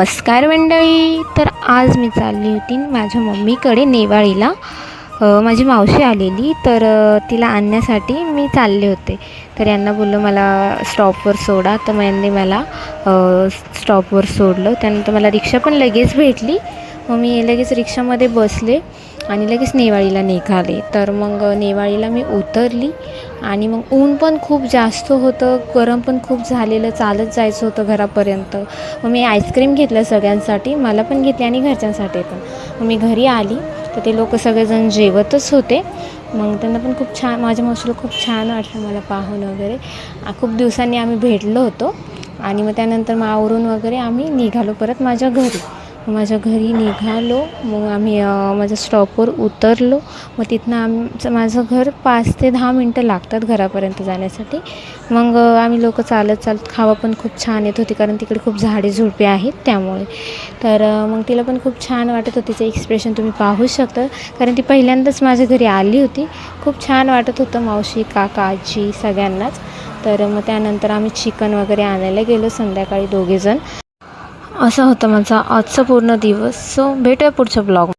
नमस्कार मंडळी. तर आज मी चालली होती माझ्या मम्मीकडे नेवाळीला. माझी मावशी आलेली, तर तिला आणण्यासाठी मी चालले होते. तर यांना बोललो मला स्टॉपवर सोडा, तर मग यांनी मला स्टॉपवर सोडलं. त्यानंतर मला रिक्षा पण लगेच भेटली. मग मी लगेच रिक्षामध्ये बसले आणि लगेच नेवाळीला निघाले. तर मग नेवाळीला मी उतरली आणि मग ऊन पण खूप जास्त होतं, गरम पण खूप झालेलं, चालत जायचं होतं घरापर्यंत. मग मी आईस्क्रीम घेतलं सगळ्यांसाठी, मला पण घेतली आणि घरच्यांसाठी पण. मग मी घरी आली तर ते लोक सगळेजण जेवतच होते. मग त्यांना पण खूप छान, माझ्या मावशीला खूप छान वाटलं मला पाहून वगैरे. खूप दिवसांनी आम्ही भेटलो होतो. आणि मग त्यानंतर मग आवरून वगैरे आम्ही निघालो परत माझ्या घरी. माझ्या घरी निघालो, मग आम्ही माझ्या स्टॉपवर उतरलो. मग तिथनं माझं घर 5 ते 10 मिनटं लागतात घरापर्यंत जाण्यासाठी. मग आम्ही लोक चालत खावा पण खूप छान येत होती, कारण तिकडे खूप झाडे झुडपे आहेत त्यामुळे. तर मग तिला पण खूप छान वाटत होतं, तिचं एक्सप्रेशन तुम्ही पाहू शकता, कारण ती पहिल्यांदाच माझ्या घरी आली होती. खूप छान वाटत होतं मावशी, काका, आजी सगळ्यांनाच. तर मग त्यानंतर आम्ही चिकन वगैरे आणायला गेलो संध्याकाळी दोघेजण. असा होता माझा आजचा पूर्ण दिवस. सो भेटूया पुढच्या ब्लॉग.